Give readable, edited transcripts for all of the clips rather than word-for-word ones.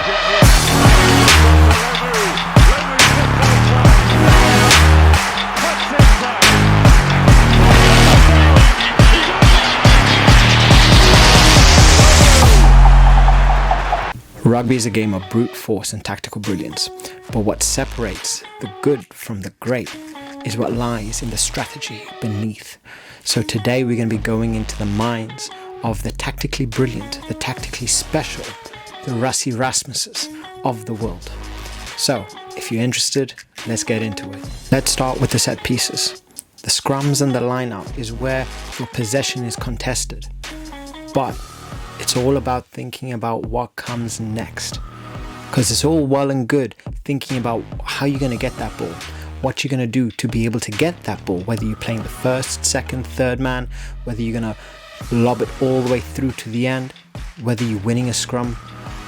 Rugby is a game of brute force and tactical brilliance, but what separates the good from the great is what lies in the strategy beneath. So today we're going to be going into the minds of the tactically brilliant, the tactically special, the Rassi Rasmuses of the world. So if you're interested, let's get into it. Let's start with the set pieces. The scrums and the lineout is where your possession is contested, but it's all about thinking about what comes next, because it's all well and good thinking about how you're going to get that ball, what you're going to do to be able to get that ball, whether you're playing the first, second, third man, whether you're going to lob it all the way through to the end, whether you're winning a scrum,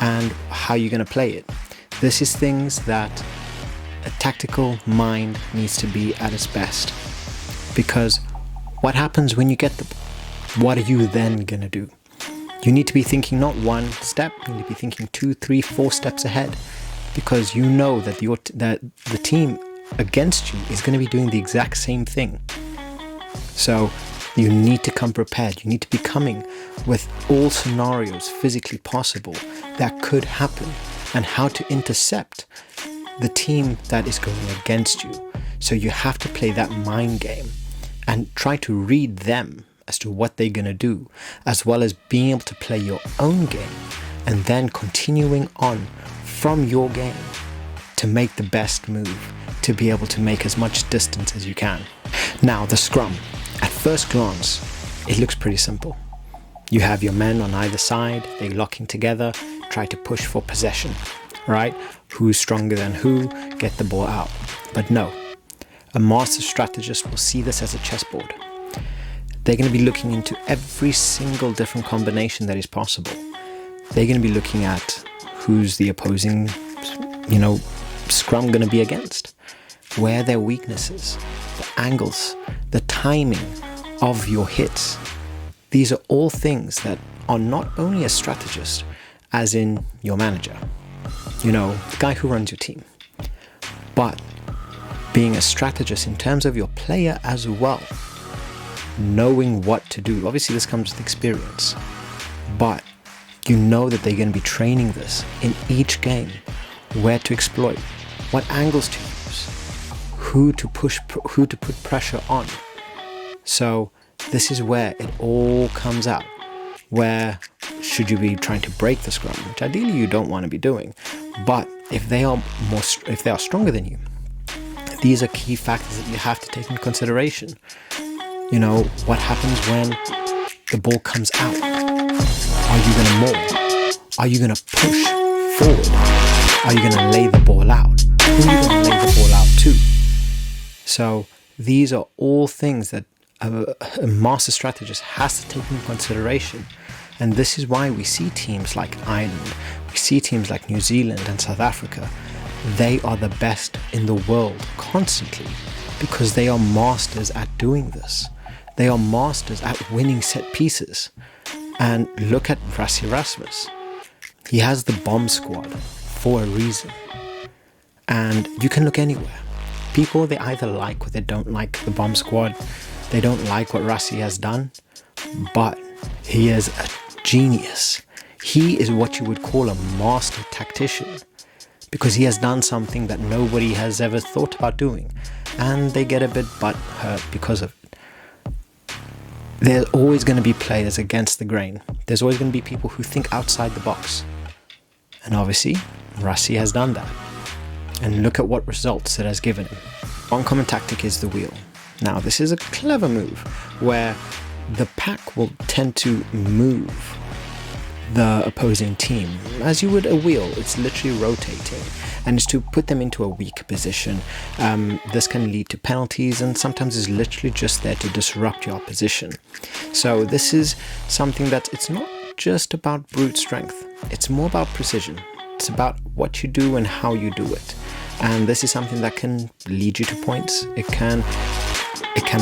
and how you're going to play it. This is things that a tactical mind needs to be at its best, because what happens when you get the ball? What are you then going to do? You need to be thinking not one step, you need to be thinking 2, 3, 4 steps ahead, because you know that the team against you is going to be doing the exact same thing. So you need to come prepared. You need to be coming with all scenarios physically possible that could happen and how to intercept the team that is going against you. So you have to play that mind game and try to read them as to what they're going to do, as well as being able to play your own game and then continuing on from your game to make the best move, to be able to make as much distance as you can. Now, the scrum. At first glance, it looks pretty simple. You have your men on either side, they're locking together, try to push for possession, right? Who's stronger than who, get the ball out. But no, a master strategist will see this as a chessboard. They're going to be looking into every single different combination that is possible. They're going to be looking at who's the opposing, scrum going to be against, where their weaknesses, the angles, the timing of your hits. These are all things that are not only a strategist, as in your manager, the guy who runs your team, but being a strategist in terms of your player as well. Knowing what to do. Obviously this comes with experience, but you know that they're going to be training this in each game, where to exploit, what angles to use, who to put pressure on. So this is where it all comes out. Where should you be trying to break the scrum, which ideally you don't want to be doing, but if they are stronger than you, these are key factors that you have to take into consideration. What happens when the ball comes out? Are you going to maul? Are you going to push forward? Are you going to lay the ball out? Who are you going to lay the ball out to? So these are all things that a master strategist has to take into consideration. And this is why we see teams like Ireland, we see teams like New Zealand and South Africa. They are the best in the world constantly, because they are masters at doing this. They are masters at winning set pieces. And look at Rassi Rasmus. He has the bomb squad for a reason. And you can look anywhere. People, they either like or they don't like the bomb squad. They don't like what Rassi has done. But he is a genius. He is what you would call a master tactician, because he has done something that nobody has ever thought about doing. And they get a bit butthurt because of it. There's always going to be players against the grain. There's always going to be people who think outside the box. And obviously, Rassi has done that. And look at what results it has given him. One common tactic is the wheel. Now, this is a clever move where the pack will tend to move the opposing team. As you would a wheel, it's literally rotating, and it's to put them into a weak position. This can lead to penalties, and sometimes is literally just there to disrupt your opposition. So this is something that it's not just about brute strength, it's more about precision. It's about what you do and how you do it. And this is something that can lead you to points. It can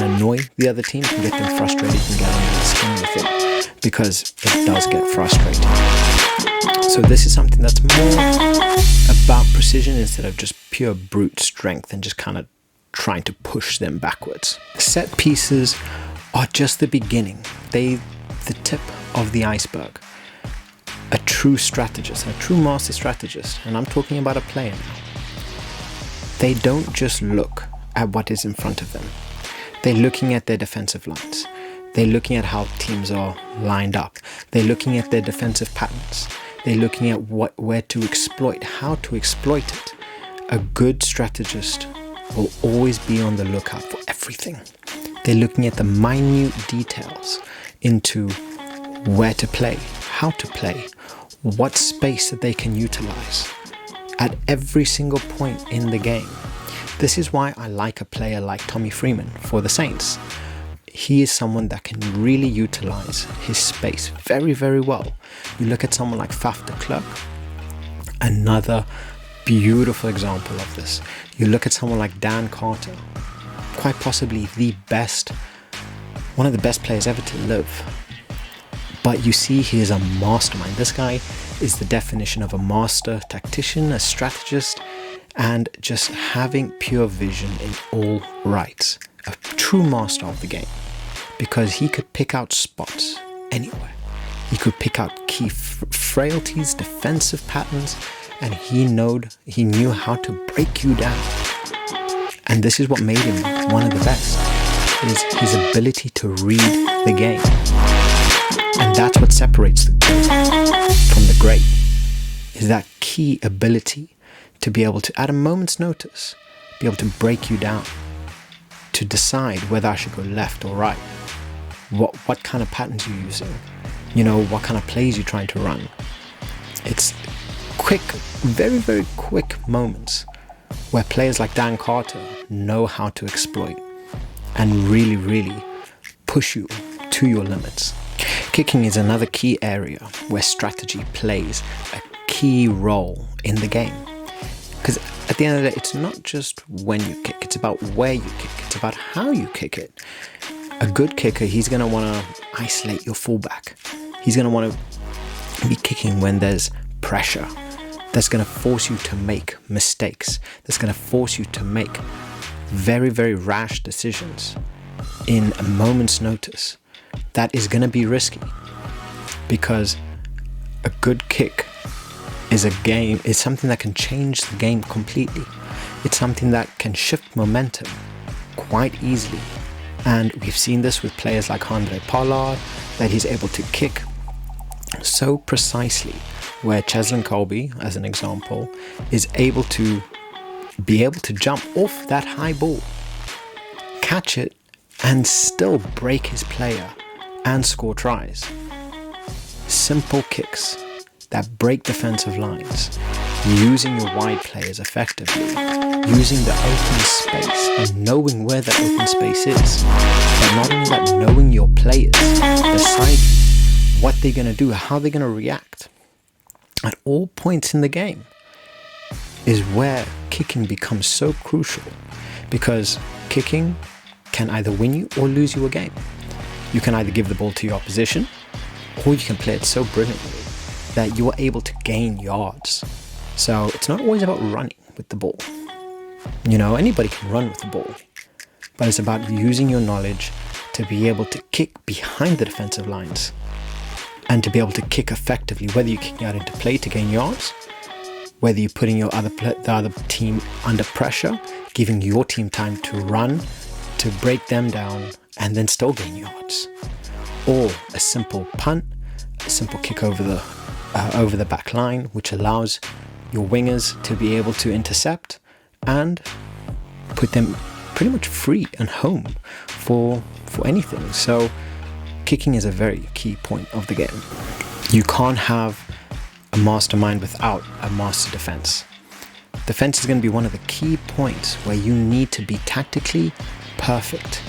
annoy the other team, can get them frustrated, can get under the skin with it, because it does get frustrating. So this is something that's more about precision instead of just pure brute strength and just kind of trying to push them backwards. Set pieces are just the beginning. The tip of the iceberg. A true strategist, a true master strategist, and I'm talking about a player now, they don't just look at what is in front of them. They're looking at their defensive lines. They're looking at how teams are lined up. They're looking at their defensive patterns. They're looking at where to exploit, how to exploit it. A good strategist will always be on the lookout for everything. They're looking at the minute details into where to play, how to play, what space that they can utilize at every single point in the game. This is why I like a player like Tommy Freeman for the Saints. He is someone that can really utilize his space very, very well. You look at someone like Faf de Klerk, another beautiful example of this. You look at someone like Dan Carter, quite possibly one of the best players ever to live. But you see, he is a mastermind. This guy is the definition of a master tactician, a strategist, and just having pure vision in all rights. A true master of the game, because he could pick out spots anywhere. He could pick out key frailties, defensive patterns, and he knew how to break you down. And this is what made him one of the best, is his ability to read the game. And that's what separates the good from the great, is that key ability to be able to, at a moment's notice, be able to break you down, to decide whether I should go left or right, what kind of patterns you're using, what kind of plays you're trying to run. It's quick, very, very quick moments where players like Dan Carter know how to exploit and really, really push you to your limits. Kicking is another key area where strategy plays a key role in the game. Because at the end of the day, it's not just when you kick, it's about where you kick, it's about how you kick it. A good kicker, he's going to want to isolate your fullback. He's going to want to be kicking when there's pressure. That's going to force you to make mistakes. That's going to force you to make very, very rash decisions in a moment's notice. That is going to be risky, because a good kick is something that can change the game completely. It's something that can shift momentum quite easily. And we've seen this with players like Andre Pollard, that he's able to kick so precisely, where Cheslin Colby, as an example, is able to jump off that high ball, catch it, and still break his player and score tries. Simple kicks that break defensive lines, using your wide players effectively, using the open space and knowing where that open space is. But not only that, knowing your players, decide what they're going to do, how they're going to react at all points in the game, is where kicking becomes so crucial, because kicking can either win you or lose you a game. You can either give the ball to your opposition, or you can play it so brilliantly that you are able to gain yards. So it's not always about running with the ball. Anybody can run with the ball, but it's about using your knowledge to be able to kick behind the defensive lines and to be able to kick effectively, whether you're kicking out into play to gain yards, whether you're putting the other team under pressure, giving your team time to run, to break them down, and then still gain yards, or a simple punt, a simple kick over the back line, which allows your wingers to be able to intercept and put them pretty much free and home for anything. So kicking is a very key point of the game. You can't have a mastermind without a master defense. Defense is going to be one of the key points where you need to be tactically perfect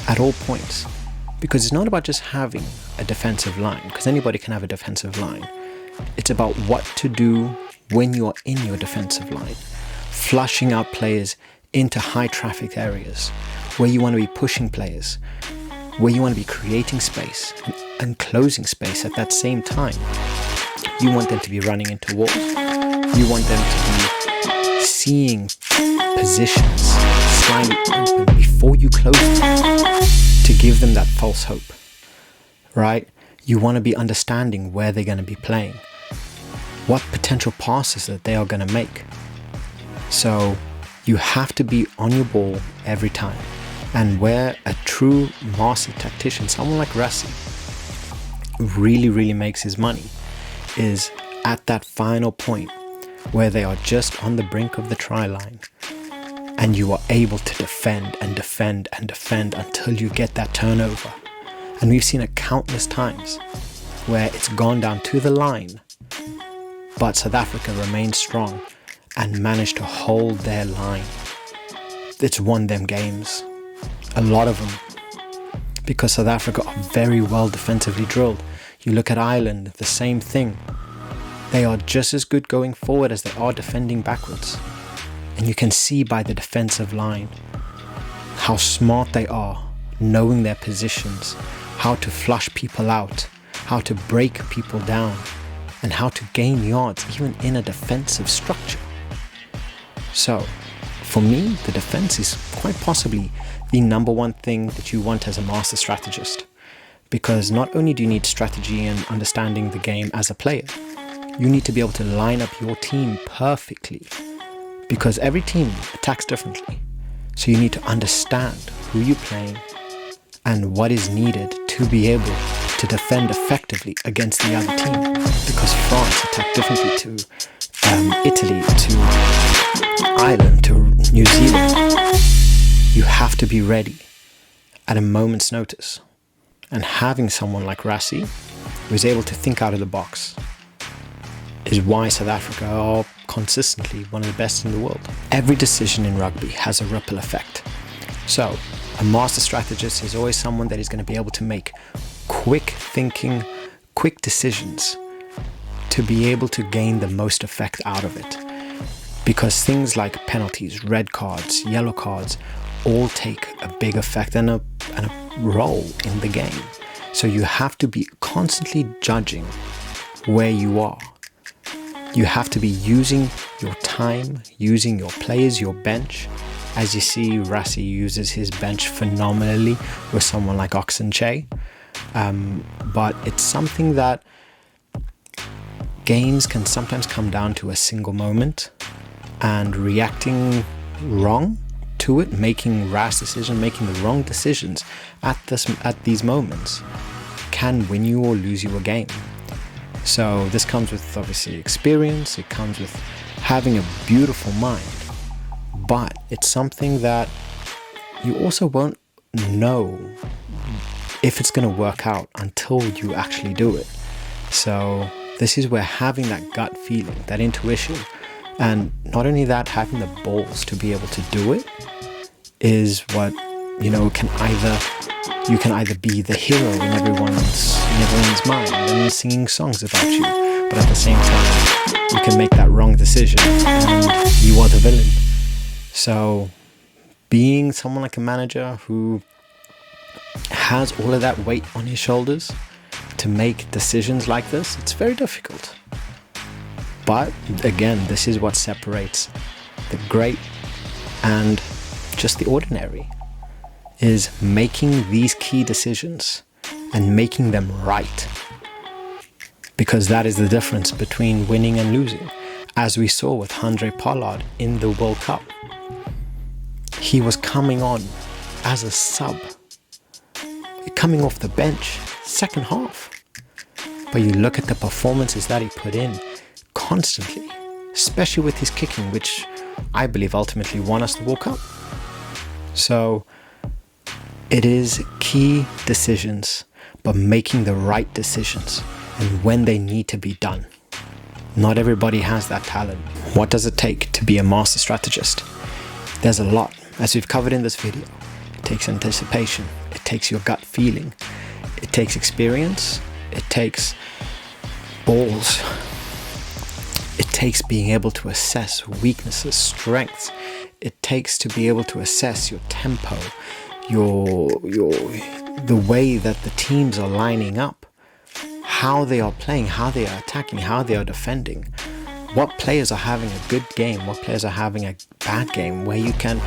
at all points, because it's not about just having a defensive line, because anybody can have a defensive line. It's about what to do when you're in your defensive line, flushing out players into high traffic areas where you want to be pushing players, where you want to be creating space and closing space at that same time. You want them to be running into walls. You want them to be seeing positions slightly open before you close them, to give them that false hope, right? You want to be understanding where they're going to be playing, what potential passes that they are going to make. So you have to be on your ball every time. And where a true master tactician, someone like Rassi, really makes his money is at that final point where they are just on the brink of the try line, and you are able to defend and defend and defend until you get that turnover. And we've seen it countless times where it's gone down to the line, but South Africa remained strong and managed to hold their line. It's won them games, a lot of them, because South Africa are very well defensively drilled. You look at Ireland, the same thing. They are just as good going forward as they are defending backwards. And you can see by the defensive line how smart they are, knowing their positions, how to flush people out, how to break people down, and how to gain yards even in a defensive structure. So, for me, the defense is quite possibly the number one thing that you want as a master strategist. Because not only do you need strategy and understanding the game as a player, you need to be able to line up your team perfectly, because every team attacks differently. So you need to understand who you're playing and what is needed to be able to defend effectively against the other team. Because France attacked differently to Italy, to Ireland, to New Zealand. You have to be ready at a moment's notice. And having someone like Rassi, who is able to think out of the box, is why South Africa are consistently one of the best in the world. Every decision in rugby has a ripple effect. So a master strategist is always someone that is going to be able to make quick thinking, quick decisions to be able to gain the most effect out of it. Because things like penalties, red cards, yellow cards, all take a big effect and a role in the game. So you have to be constantly judging where you are. You have to be using your time, using your players, your bench. As you see, Rassi uses his bench phenomenally with someone like Oxenche. But it's something that games can sometimes come down to a single moment, and reacting wrong to it, making rash decisions, making the wrong decisions at these moments can win you or lose you a game. So this comes with obviously experience, it comes with having a beautiful mind, but it's something that you also won't know if it's going to work out until you actually do it. So this is where having that gut feeling, that intuition, and not only that, having the balls to be able to do it is what, you can either be the hero in everyone's mind and singing songs about you, but at the same time you can make that wrong decision and you are the villain. So being someone like a manager who has all of that weight on his shoulders to make decisions like this, it's very difficult. But again, this is what separates the great and just the ordinary, is making these key decisions and making them right. Because that is the difference between winning and losing. As we saw with Handré Pollard in the World Cup. He was coming on as a sub, coming off the bench, second half. But you look at the performances that he put in constantly, especially with his kicking, which I believe ultimately won us the World Cup. So it is key decisions, but making the right decisions and when they need to be done. Not everybody has that talent. What does it take to be a master strategist? There's a lot, as we've covered in this video. It takes anticipation, it takes your gut feeling, it takes experience, it takes balls, it takes being able to assess weaknesses, strengths. It takes to be able to assess your tempo, the way that the teams are lining up, how they are playing, how they are attacking, how they are defending. What players are having a good game, what players are having a bad game, where can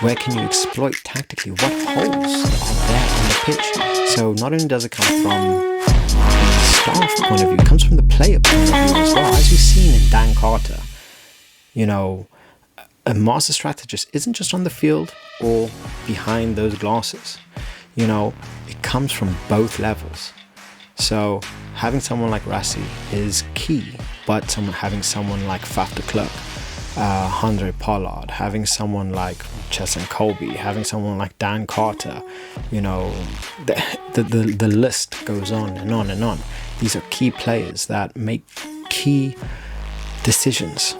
you exploit tactically, what holes are there on the pitch. So not only does it come from the staff point of view, it comes from the player point of view as well. As you've seen in Dan Carter, you know, a master strategist isn't just on the field or behind those glasses. You know, it comes from both levels. So having someone like Rassi is key, but having someone like Faf de Klerk, Andre Pollard, having someone like Chesson Colby, having someone like Dan Carter, you know, the list goes on and on and on. These are key players that make key decisions.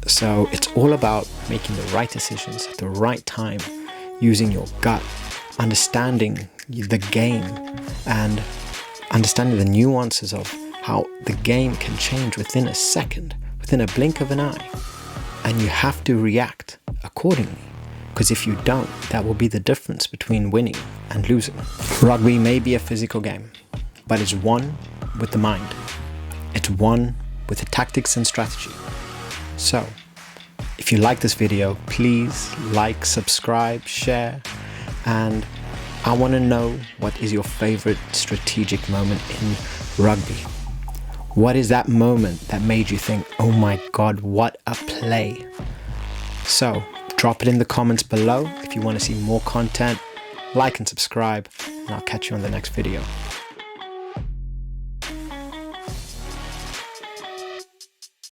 So it's all about making the right decisions at the right time, using your gut, understanding the game, and understanding the nuances of how the game can change within a second, within a blink of an eye. And you have to react accordingly, because if you don't, that will be the difference between winning and losing. Rugby may be a physical game, but it's won with the mind. It's won with the tactics and strategy. So, if you like this video, please like, subscribe, share, and I want to know, what is your favorite strategic moment in rugby? What is that moment that made you think, oh my God, what a play? So, drop it in the comments below if you want to see more content. Like and subscribe, and I'll catch you on the next video.